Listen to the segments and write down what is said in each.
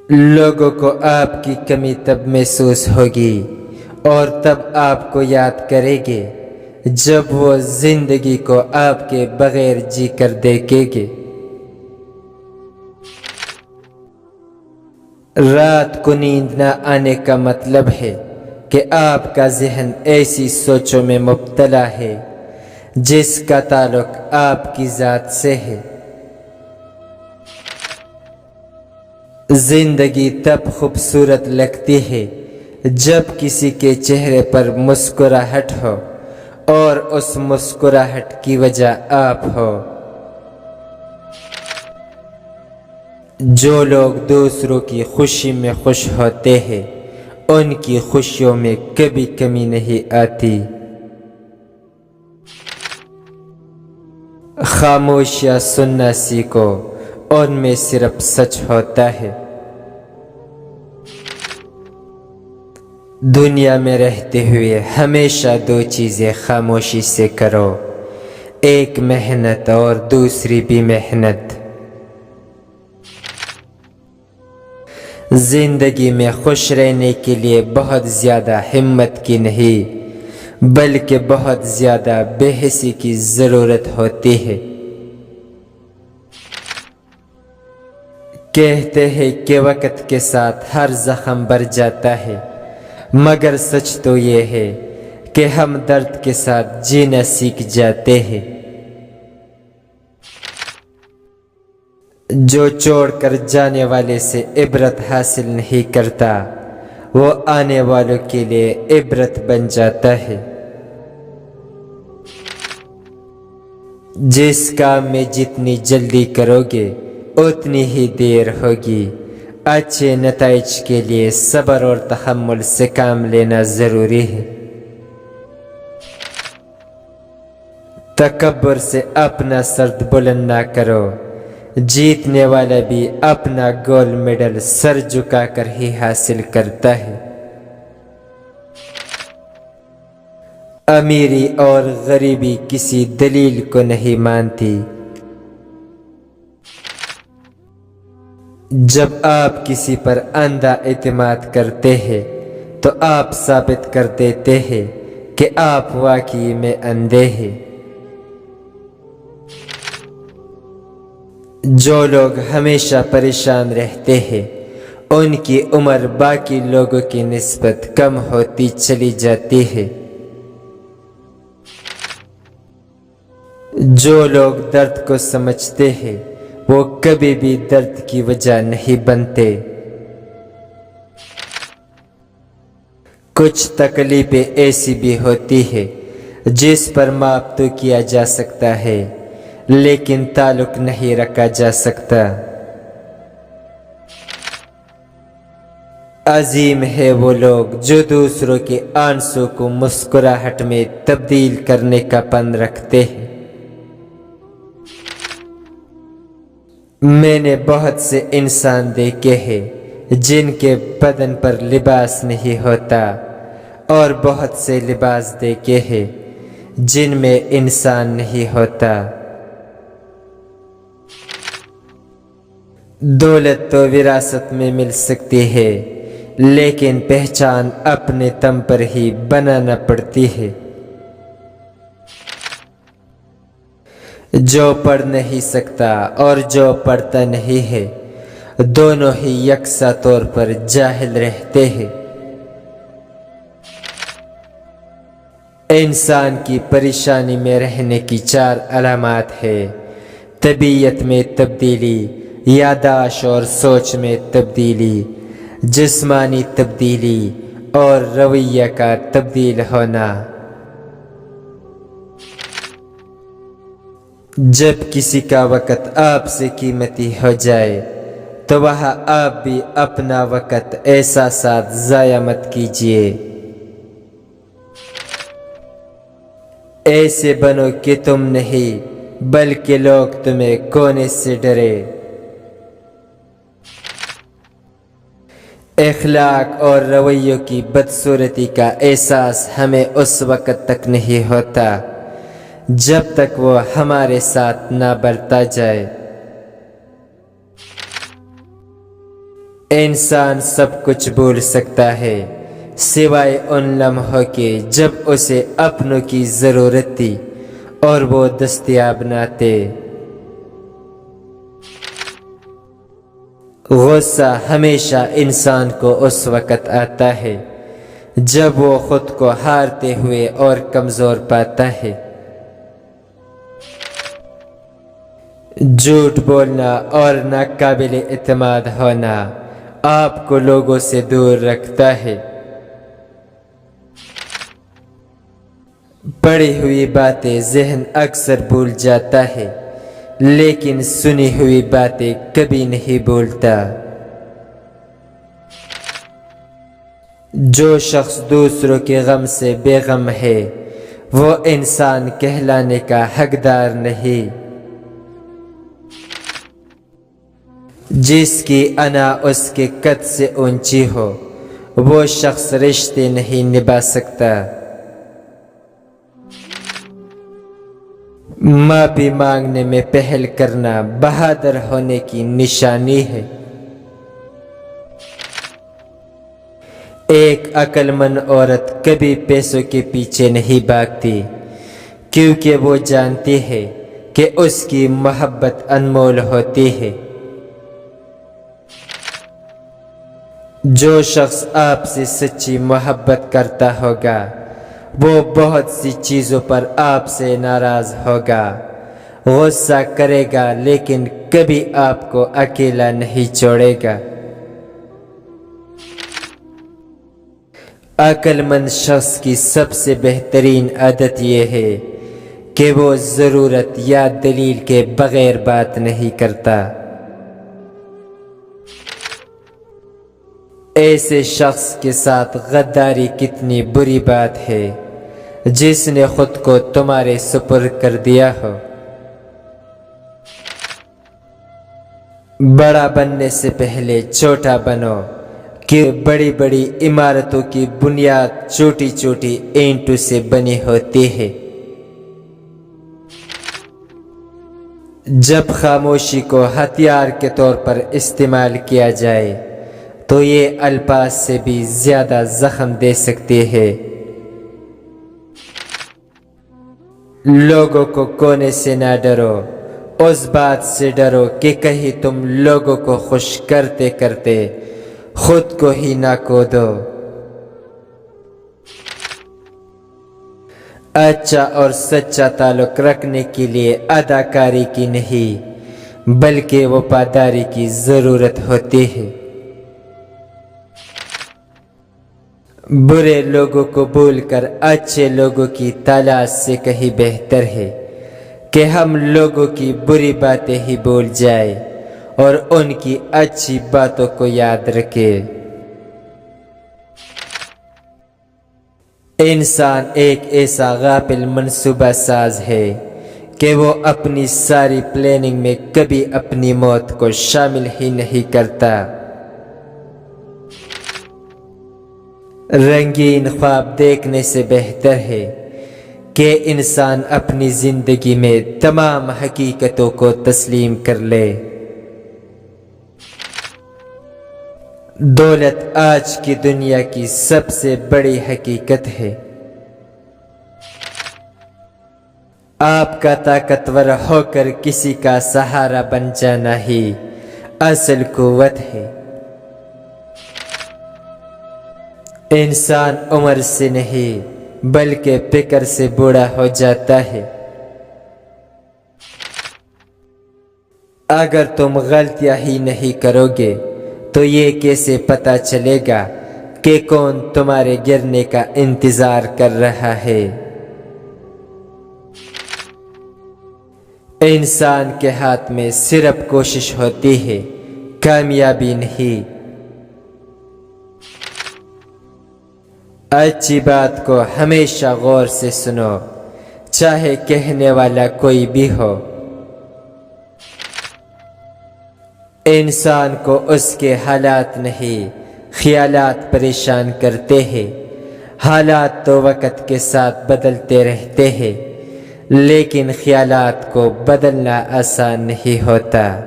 لوگوں کو آپ کی کمی تب محسوس ہوگی اور تب آپ کو یاد کریں گے جب وہ زندگی کو آپ کے بغیر جی کر دیکھیں گے۔ رات کو نیند نہ آنے کا مطلب ہے کہ آپ کا ذہن ایسی سوچوں میں مبتلا ہے جس کا تعلق آپ کی ذات سے ہے۔ زندگی تب خوبصورت لگتی ہے جب کسی کے چہرے پر مسکراہٹ ہو اور اس مسکراہٹ کی وجہ آپ ہو۔ جو لوگ دوسروں کی خوشی میں خوش ہوتے ہیں ان کی خوشیوں میں کبھی کمی نہیں آتی۔ خاموشیاں سننا سیکھو، ان میں صرف سچ ہوتا ہے۔ دنیا میں رہتے ہوئے ہمیشہ دو چیزیں خاموشی سے کرو، ایک محنت اور دوسری بھی محنت۔ زندگی میں خوش رہنے کے لیے بہت زیادہ ہمت کی نہیں بلکہ بہت زیادہ بے حسی کی ضرورت ہوتی ہے۔ کہتے ہیں کہ وقت کے ساتھ ہر زخم بھر جاتا ہے، مگر سچ تو یہ ہے کہ ہم درد کے ساتھ جینا سیکھ جاتے ہیں۔ جو چھوڑ کر جانے والے سے عبرت حاصل نہیں کرتا وہ آنے والوں کے لیے عبرت بن جاتا ہے۔ جس کام میں جتنی جلدی کرو گے اتنی ہی دیر ہوگی۔ اچھے نتائج کے لیے صبر اور تحمل سے کام لینا ضروری ہے۔ تکبر سے اپنا سر بلند نہ کرو، جیتنے والا بھی اپنا گولڈ میڈل سر جھکا کر ہی حاصل کرتا ہے۔ امیری اور غریبی کسی دلیل کو نہیں مانتی۔ جب آپ کسی پر اندھا اعتماد کرتے ہیں تو آپ ثابت کر دیتے ہیں کہ آپ واقعی میں اندھے ہیں۔ جو لوگ ہمیشہ پریشان رہتے ہیں ان کی عمر باقی لوگوں کی نسبت کم ہوتی چلی جاتی ہے۔ جو لوگ درد کو سمجھتے ہیں وہ کبھی بھی درد کی وجہ نہیں بنتے۔ کچھ تکلیفیں ایسی بھی ہوتی ہیں جس پر معاف تو کیا جا سکتا ہے لیکن تعلق نہیں رکھا جا سکتا۔ عظیم ہے وہ لوگ جو دوسروں کے آنسوں کو مسکراہٹ میں تبدیل کرنے کا پن رکھتے ہیں۔ میں نے بہت سے انسان دیکھے ہیں جن کے بدن پر لباس نہیں ہوتا اور بہت سے لباس دیکھے ہیں جن میں انسان نہیں ہوتا۔ دولت تو وراثت میں مل سکتی ہے لیکن پہچان اپنے دم پر ہی بنانا پڑتی ہے۔ جو پڑھ نہیں سکتا اور جو پڑھتا نہیں ہے دونوں ہی یکساں طور پر جاہل رہتے ہیں۔ انسان کی پریشانی میں رہنے کی 4 علامات ہیں: طبیعت میں تبدیلی، یادداشت اور سوچ میں تبدیلی، جسمانی تبدیلی اور رویہ کا تبدیل ہونا۔ جب کسی کا وقت آپ سے قیمتی ہو جائے تو وہاں آپ بھی اپنا وقت احساسات ضائع مت کیجیے۔ ایسے بنو کہ تم نہیں بلکہ لوگ تمہیں کونے سے ڈرے۔ اخلاق اور رویوں کی بدصورتی کا احساس ہمیں اس وقت تک نہیں ہوتا جب تک وہ ہمارے ساتھ نہ برتا جائے۔ انسان سب کچھ بھول سکتا ہے سوائے ان لمحوں کے جب اسے اپنوں کی ضرورت تھی اور وہ دستیاب نہ تھے۔ غصہ ہمیشہ انسان کو اس وقت آتا ہے جب وہ خود کو ہارتے ہوئے اور کمزور پاتا ہے۔ جھوٹ بولنا اور ناقابل اعتماد ہونا آپ کو لوگوں سے دور رکھتا ہے۔ پڑھی ہوئی باتیں ذہن اکثر بھول جاتا ہے لیکن سنی ہوئی باتیں کبھی نہیں بھولتا۔ جو شخص دوسروں کے غم سے بے غم ہے وہ انسان کہلانے کا حقدار نہیں۔ جس کی انا اس کے قد سے اونچی ہو وہ شخص رشتے نہیں نبھا سکتا۔ معافی مانگنے میں پہل کرنا بہادر ہونے کی نشانی ہے۔ ایک عقل مند عورت کبھی پیسوں کے پیچھے نہیں بھاگتی کیونکہ وہ جانتی ہے کہ اس کی محبت انمول ہوتی ہے۔ جو شخص آپ سے سچی محبت کرتا ہوگا وہ بہت سی چیزوں پر آپ سے ناراض ہوگا، غصہ کرے گا لیکن کبھی آپ کو اکیلا نہیں چھوڑے گا۔ عقل مند شخص کی سب سے بہترین عادت یہ ہے کہ وہ ضرورت یا دلیل کے بغیر بات نہیں کرتا۔ ایسے شخص کے ساتھ غداری کتنی بری بات ہے جس نے خود کو تمہارے سپرد کر دیا ہو۔ بڑا بننے سے پہلے چھوٹا بنو کہ بڑی بڑی عمارتوں کی بنیاد چھوٹی چھوٹی اینٹوں سے بنی ہوتی ہے۔ جب خاموشی کو ہتھیار کے طور پر استعمال کیا جائے تو یہ الفاظ سے بھی زیادہ زخم دے سکتی ہے۔ لوگوں کو کونے سے نہ ڈرو، اس بات سے ڈرو کہ کہیں تم لوگوں کو خوش کرتے کرتے خود کو ہی نہ کھو دو۔ اچھا اور سچا تعلق رکھنے کے لیے اداکاری کی نہیں بلکہ وفاداری کی ضرورت ہوتی ہے۔ برے لوگوں کو بھول کر اچھے لوگوں کی تلاش سے کہیں بہتر ہے کہ ہم لوگوں کی بری باتیں ہی بھول جائیں اور ان کی اچھی باتوں کو یاد رکھیں۔ انسان ایک ایسا غافل منصوبہ ساز ہے کہ وہ اپنی ساری پلاننگ میں کبھی اپنی موت کو شامل ہی نہیں کرتا۔ رنگین خواب دیکھنے سے بہتر ہے کہ انسان اپنی زندگی میں تمام حقیقتوں کو تسلیم کر لے۔ دولت آج کی دنیا کی سب سے بڑی حقیقت ہے۔ آپ کا طاقتور ہو کر کسی کا سہارا بن جانا ہی اصل قوت ہے۔ انسان عمر سے نہیں بلکہ فکر سے بوڑھا ہو جاتا ہے۔ اگر تم غلطیاں ہی نہیں کرو گے تو یہ کیسے پتہ چلے گا کہ کون تمہارے گرنے کا انتظار کر رہا ہے؟ انسان کے ہاتھ میں صرف کوشش ہوتی ہے، کامیابی نہیں۔ اچھی بات کو ہمیشہ غور سے سنو، چاہے کہنے والا کوئی بھی ہو۔ انسان کو اس کے حالات نہیں خیالات پریشان کرتے ہیں۔ حالات تو وقت کے ساتھ بدلتے رہتے ہیں لیکن خیالات کو بدلنا آسان نہیں ہوتا۔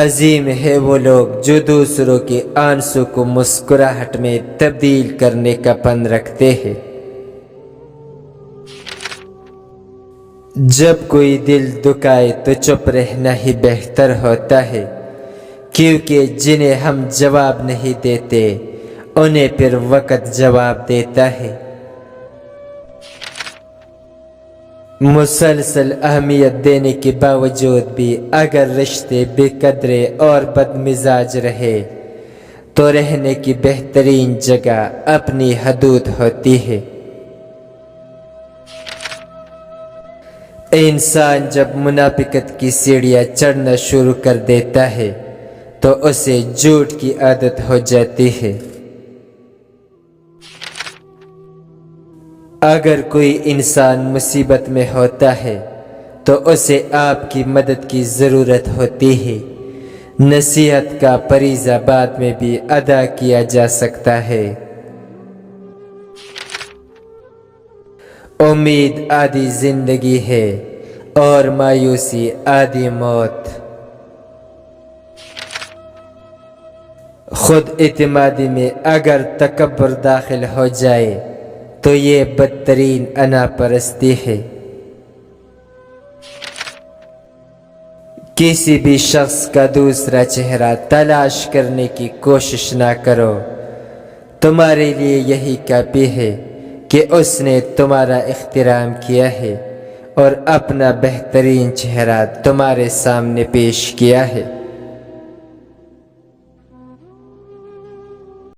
عظیم ہے وہ لوگ جو دوسروں کے آنسو کو مسکراہٹ میں تبدیل کرنے کا پن رکھتے ہیں۔ جب کوئی دل دکھائے تو چپ رہنا ہی بہتر ہوتا ہے، کیونکہ جنہیں ہم جواب نہیں دیتے انہیں پھر وقت جواب دیتا ہے۔ مسلسل اہمیت دینے کے باوجود بھی اگر رشتے بے قدرے اور بد مزاج رہے تو رہنے کی بہترین جگہ اپنی حدود ہوتی ہے۔ انسان جب منافقت کی سیڑھیاں چڑھنا شروع کر دیتا ہے تو اسے جھوٹ کی عادت ہو جاتی ہے۔ اگر کوئی انسان مصیبت میں ہوتا ہے تو اسے آپ کی مدد کی ضرورت ہوتی ہے۔ نصیحت کا فریضہ بعد میں بھی ادا کیا جا سکتا ہے۔ امید آدھی زندگی ہے اور مایوسی آدھی موت۔ خود اعتمادی میں اگر تکبر داخل ہو جائے تو یہ بدترین انا پرستی ہے۔ کسی بھی شخص کا دوسرا چہرہ تلاش کرنے کی کوشش نہ کرو، تمہارے لیے یہی کافی ہے کہ اس نے تمہارا احترام کیا ہے اور اپنا بہترین چہرہ تمہارے سامنے پیش کیا ہے۔